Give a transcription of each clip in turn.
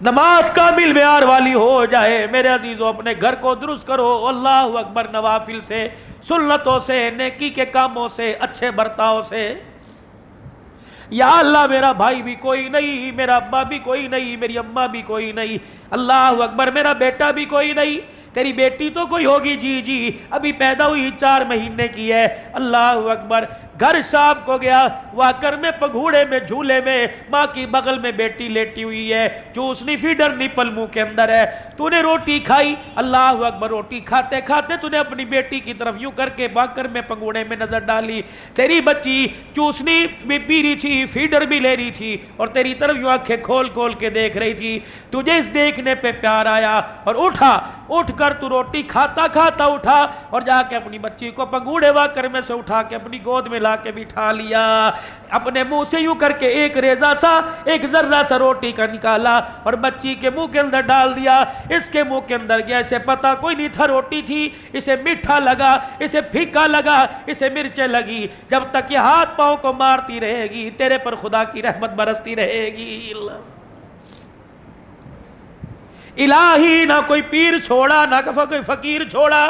نماز کامل معیار والی ہو جائے میرے عزیزوں، اپنے گھر کو درست کرو، اللہ اکبر، نوافل سے، سنتوں سے، نیکی کے کاموں سے، اچھے برتاؤ سے۔ یا اللہ میرا بھائی بھی کوئی نہیں، میرا ابا بھی کوئی نہیں، میری اماں بھی کوئی نہیں، اللہ اکبر، میرا بیٹا بھی کوئی نہیں، تیری بیٹی تو کوئی ہوگی، جی ابھی پیدا ہوئی 4 مہینے کی ہے، اللہ اکبر، گھر شام کو گیا، واکر میں، پگھوڑے میں، جھولے میں، ماں کی بغل میں بیٹی لیٹی ہوئی ہے، چوسنی فیڈر نپل منہ کے اندر ہے، تو نے روٹی کھائی، اللہ اکبر، روٹی کھاتے کھاتے تو نے اپنی بیٹی کی طرف یوں کر کے واکر میں، پگھوڑے میں نظر ڈالی، تیری بچی چوسنی بھی پی رہی تھی، فیڈر بھی لے رہی تھی، اور تیری طرف یوں آنکھیں کھول کھول کے دیکھ رہی تھی، تجھے اس دیکھنے پہ پیار آیا، اور اٹھ کر تو روٹی کھاتا کھاتا اٹھا، اور جا کے اپنی بچی کو پگھوڑے واکر میں سے اٹھا کے اپنی گود میں لا کے بٹھا لیا، اپنے منہ سے یوں کر کے ایک ریزہ سا، ایک ذرہ سا روٹی کا نکالا اور بچی کے منہ کے اندر ڈال دیا، اس کے منہ کے اندر گیا، اسے پتا کوئی نہیں تھا روٹی تھی، اسے میٹھا لگا، اسے پھیکا لگا، اسے مرچیں لگی، جب تک یہ ہاتھ پاؤں کو مارتی رہے گی تیرے پر خدا کی رحمت برستی رہے گی۔ الہی نہ کوئی پیر چھوڑا، نہ کوئی فقیر چھوڑا،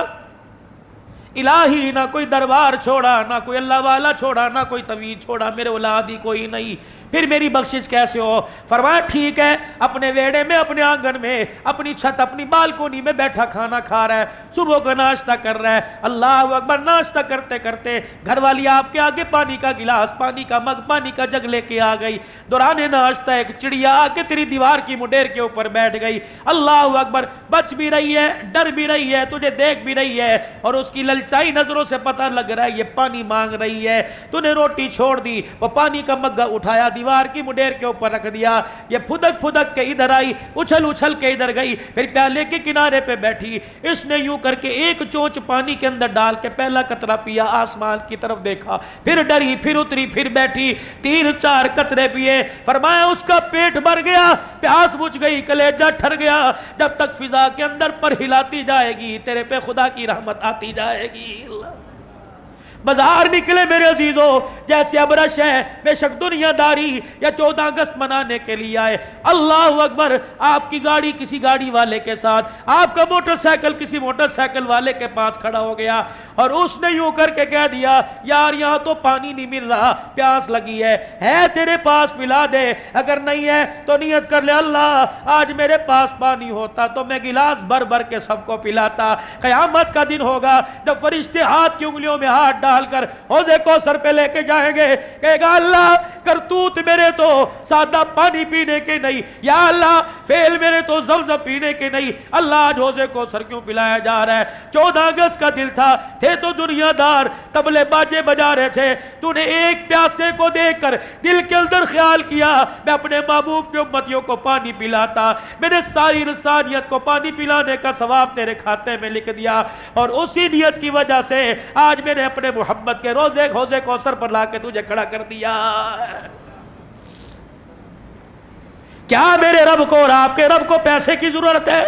الہی نہ کوئی دربار چھوڑا، نہ کوئی اللہ والا چھوڑا، نہ کوئی طویل چھوڑا، میرے اولاد ہی کوئی نہیں، پھر میری بخشش کیسے ہو؟ فرمایا ٹھیک ہے، اپنے ویڑے میں، اپنے آنگن میں، اپنی چھت، اپنی بالکونی میں بیٹھا کھانا کھا رہا ہے، صبح کا ناشتہ کر رہا ہے، اللہ اکبر، ناشتہ کرتے کرتے گھر والی آپ کے آگے پانی کا گلاس، پانی کا مگ، پانی کا جگ لے کے آ گئی، دوران ناشتہ ایک چڑیا آ کے تیری دیوار کی مڈیر کے اوپر بیٹھ گئی، اللہ اکبر، بچ بھی رہی ہے، ڈر بھی رہی ہے، تجھے دیکھ بھی رہی ہے، اور اس کی للچائی نظروں سے پتہ لگ رہا ہے یہ پانی مانگ رہی ہے، تو نے روٹی چھوڑ دی، وہ پانی کا مگا اٹھایا، دیوار کی مڈیر کے اوپر رکھ دیا، یہ پھدک پھدک کے ادھر آئی، اچھل کے ادھر گئی، پھر پیالے کے کنارے پہ بیٹھی، اس نے یوں کر کے ایک چونچ پانی کے اندر ڈال کے پہلا قطرہ پیا، آسمان کی طرف دیکھا، پھر ڈری، پھر اتری، پھر بیٹھی، 3-4 قطرے پیے، فرمایا اس کا پیٹ بھر گیا، پیاس بجھ گئی، کلیجہ ٹھر گیا، جب تک فضا کے اندر پر ہلاتی جائے گی تیرے پہ خدا کی رحمت آتی جائے گی۔ بازار نکلے میرے عزیزوں، جیسے ابرش ہے، بے شک دنیا داری یا 14 اگست منانے کے لیے آئے، اللہ اکبر، آپ کی گاڑی کسی گاڑی والے کے ساتھ، آپ کا موٹر سائیکل کسی موٹر سائیکل والے کے پاس کھڑا ہو گیا، اور اس نے یوں کر کے کہہ دیا، یار یہاں تو پانی نہیں مل رہا، پیاس لگی ہے تیرے پاس پلا دے، اگر نہیں ہے تو نیت کر لے، اللہ آج میرے پاس پانی ہوتا تو میں گلاس بھر بھر کے سب کو پلاتا۔ قیامت کا دن ہوگا جب فرشتے ہاتھ کی انگلیوں میں ہاتھ ڈال کر حوض کوثر پہ لے کے جائیں گے، کہے گا اللہ کرتوت میرے تو سادہ پانی پینے کے نہیں، یا اللہ فعل میرے تو زمزم پینے کے نہیں، اللہ آج حوض کوثر کیوں پلایا جا رہا ہے؟ 14 اگست کا دل تھا، تھے تو دنیا دار، طبلے باجے بجا رہے تھے، تو نے ایک پیاسے کو دیکھ کر دل کے اندر خیال کیا میں اپنے محبوب کے امتیوں کو پانی پلاتا، میں نے ساری انسانیت کو پانی پلانے کا ثواب تیرے کھاتے میں لکھ دیا، اور اسی نیت کی وجہ سے آج میں نے اپنے محمد کے روزے حوض کوثر پر لا کے تجھے کھڑا کر دیا۔ کیا میرے رب کو اور آپ کے رب کو پیسے کی ضرورت ہے؟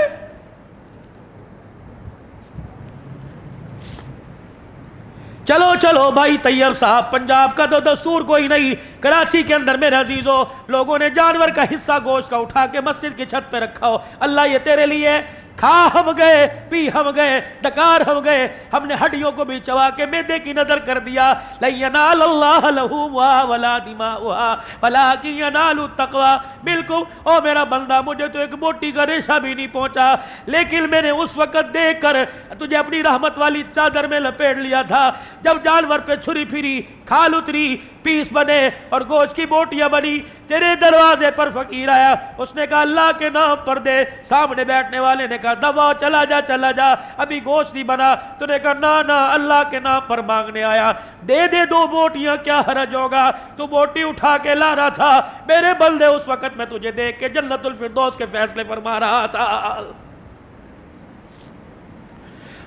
چلو بھائی طیب صاحب، پنجاب کا تو دستور کوئی نہیں، کراچی کے اندر میرے عزیزوں لوگوں نے جانور کا حصہ گوشت کا اٹھا کے مسجد کی چھت پہ رکھا ہو، اللہ یہ تیرے لیے، کھا ہم گئے، پی ہم گئے، ڈکار ہم گئے، ہم نے ہڈیوں کو بھی چبا کے معدے کی نظر کر دیا، لَن يَنَالَ اللَّهَ لُحُومُهَا وَلَا دِمَاؤُهَا وَلَٰكِن يَنَالُ التَّقْوَىٰ۔ بالکل او میرا بندہ، مجھے تو ایک موٹی کا ریشہ بھی نہیں پہنچا، لیکن میں نے اس وقت دیکھ کر تجھے اپنی رحمت والی چادر میں لپیٹ لیا تھا، جب جانور پہ چھری پھری، کھال اتری، پیس بنے اور گوشت کی بوٹیاں بنی، تیرے دروازے پر فقیر آیا، اس نے کہا اللہ کے نام پر دے، سامنے بیٹھنے والے نے کہا دبا، چلا جا، ابھی گوشت نہیں بنا، تو نے کہا نا اللہ کے نام پر مانگنے آیا، دے 2 بوٹیاں، کیا حرج ہوگا، تو بوٹی اٹھا کے لا رہا تھا، میرے بندے اس وقت میں تجھے دیکھ کے جنت الفردوس کے فیصلے فرما رہا تھا۔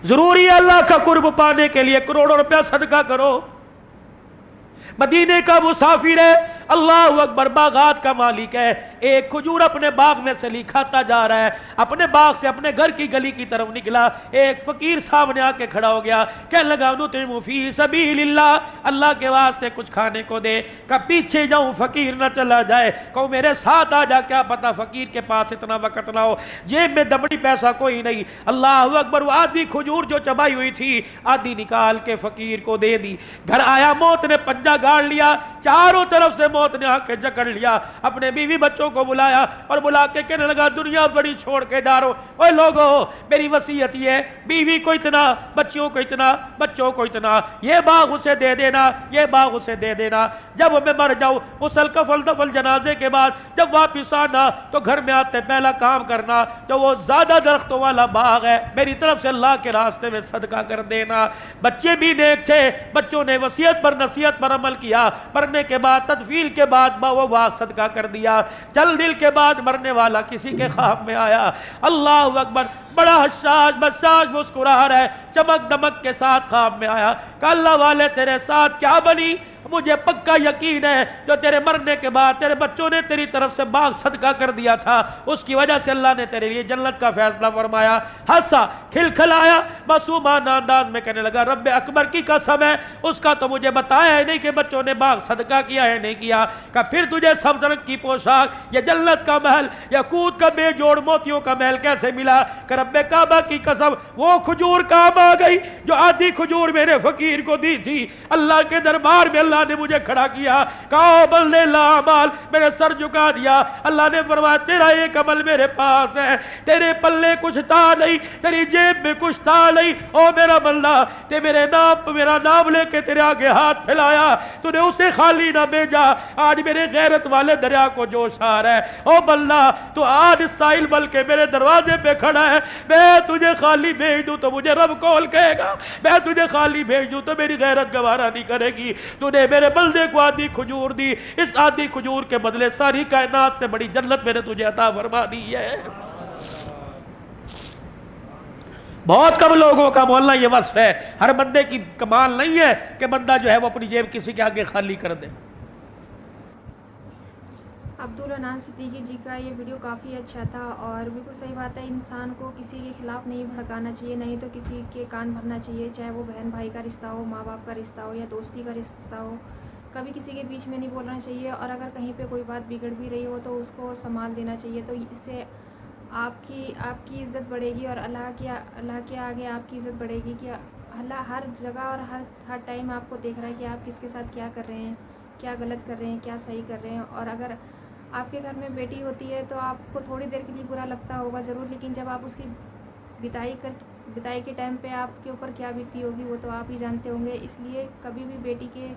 ضروری ہے اللہ کا قرب پانے کے لیے کروڑوں روپیہ صدقہ کرو، مدینے کا مسافر ہے، اللہ اکبر، باغات کا مالک ہے، ایک کھجور اپنے باغ میں سے لی کھاتا جا رہا ہے، اپنے باغ سے اپنے گھر کی گلی کی طرف نکلا، ایک فقیر سامنے آ کے کھڑا ہو گیا، کہنے لگا نطعم فی سبیل اللہ، اللہ کے واسطے کچھ کھانے کو دے۔ کہ پیچھے جاؤں فقیر نہ چلا جائے، کہوں میرے ساتھ آ جا، کیا پتا فقیر کے پاس اتنا وقت نہ ہو، جیب میں دبڑی پیسہ کوئی نہیں۔ اللہ اکبر، وہ آدھی کھجور جو چبائی ہوئی تھی آدھی نکال کے فقیر کو دے دی۔ گھر آیا، موت نے پنجہ گاڑ لیا، چاروں طرف سے موت نے آ کے جکڑ لیا، اپنے بیوی بچوں کو بلایا اور بلا کے کہنے لگا دنیا بڑی چھوڑ کے جا رہا ہوں، اوے لوگو میری وصیت یہ ہے، بیوی کو اتنا، بچوں کو اتنا، بچوں کو اتنا، یہ باغ اسے دے دینا، یہ باغ اسے دے دینا، جب میں مر جاؤں غسل کفن دفن جنازے کے بعد جب واپس آنا تو گھر میں آتے پہلا کام کرنا جو وہ زیادہ درختوں والا باغ ہے میری طرف سے اللہ کے راستے میں صدقہ کر دینا۔ بچے بھی نیک تھے، بچوں نے وصیت پر نصیحت پر عمل کیا، مرنے کے بعد تدفین کے بعد وہ باغ صدقہ کر دیا۔ چل دل کے بعد مرنے والا کسی کے خواب میں آیا، اللہ اکبر، بڑا حساس بساس مسکرا رہا ہے، چمک دمک کے ساتھ خواب میں آیا کہ اللہ والے تیرے ساتھ کیا بنی؟ مجھے پکا یقین ہے جو تیرے مرنے کے بعد تیرے بچوں نے تیری طرف سے باغ صدقہ کر دیا تھا، اس کی وجہ سے اللہ نے تیرے لیے جنت کا فیصلہ فرمایا۔ ہنسا، کھلکھلایا، معصومانہ انداز میں کہنے لگا رب اکبر کی قسم ہے، اس کا تو مجھے بتایا ہے نہیں کہ بچوں نے باغ صدقہ کیا ہے نہیں کیا۔ کہ پھر تجھے سبز رنگ کی پوشاک، یہ جنت کا محل، یاقوت کا بے جوڑ موتیوں کا محل کیسے ملا؟ کہ رب کعبہ کی قسم وہ کھجور کام آ گئی جو آدھی کھجور میرے فقیر کو دی تھی، اللہ کے دربار میں اللہ نے مجھے کھڑا کیا، کہا بلے لا عمال، میرے سر جھکا دیا۔ اللہ نے فرمایا تیرا ایک عمل میرے پاس ہے، تیرے پلے کچھ تھا نہیں، تیری جیب میں کچھ تھا نہیں، او میرا بندہ، تے میرا نام لے کے تیرے آگے ہاتھ پھیلایا، تو نے اسے خالی نہ بھیجا۔ آج میرے غیرت والے دریا کو جوش آ رہا ہے، او بندہ تو آج سائل بل کے میرے دروازے پہ کھڑا ہے، میں تجھے خالی بھیج دوں تو مجھے رب کول کہے گا، میں تجھے خالی بھیج دوں تو میری غیرت گوارا نہیں کرے گی۔ تو نے میرے بندے کو آدھی کھجور دی، اس آدھی کھجور کے بدلے ساری کائنات سے بڑی جنت میں نے تجھے عطا فرما دی ہے۔ بہت کم لوگوں کا مولانا یہ وصف ہے، ہر بندے کی کمال نہیں ہے کہ بندہ جو ہے وہ اپنی جیب کسی کے آگے خالی کر دے۔ عبدالعنان صدیقی جی کا یہ ویڈیو کافی اچھا تھا اور بالکل صحیح بات ہے، انسان کو کسی کے خلاف نہیں بھڑکانا چاہیے، نہیں تو کسی کے کان بھرنا چاہیے، چاہے وہ بہن بھائی کا رشتہ ہو، ماں باپ کا رشتہ ہو یا دوستی کا رشتہ ہو، کبھی کسی کے بیچ میں نہیں بولنا چاہیے، اور اگر کہیں پہ کوئی بات بگڑ بھی رہی ہو تو اس کو سنبھال دینا چاہیے، تو اس سے آپ کی عزت بڑھے گی اور اللہ کے آگے آپ کی عزت بڑھے گی کہ اللہ ہر جگہ اور ہر ٹائم آپ کو دیکھ رہا ہے کہ آپ کس کے ساتھ کیا کر رہے ہیں، کیا غلط کر رہے ہیں، کیا صحیح کر رہے ہیں۔ اور اگر آپ کے گھر میں بیٹی ہوتی ہے تو آپ کو تھوڑی دیر کے لیے برا لگتا ہوگا ضرور، لیکن جب آپ اس کی بدائی کے ٹائم پہ آپ کے اوپر کیا بیتی ہوگی وہ تو آپ ہی جانتے ہوں گے۔ اس لیے کبھی بھی بیٹی کے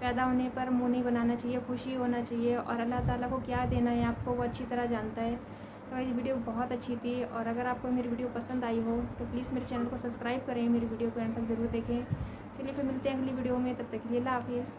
پیدا ہونے پر منہ نہیں بنانا چاہیے، خوشی ہونا چاہیے، اور اللہ تعالیٰ کو کیا دینا ہے آپ کو وہ اچھی طرح جانتا ہے۔ تو یہ ویڈیو بہت اچھی تھی، اور اگر آپ کو میری ویڈیو پسند آئی ہو تو پلیز میرے چینل کو سبسکرائب کریں، میری ویڈیو کو اینڈ تک ضرور دیکھیں۔ چلیے پھر ملتے ہیں اگلی ویڈیو میں، تب تک کے لیے اللہ حافظ۔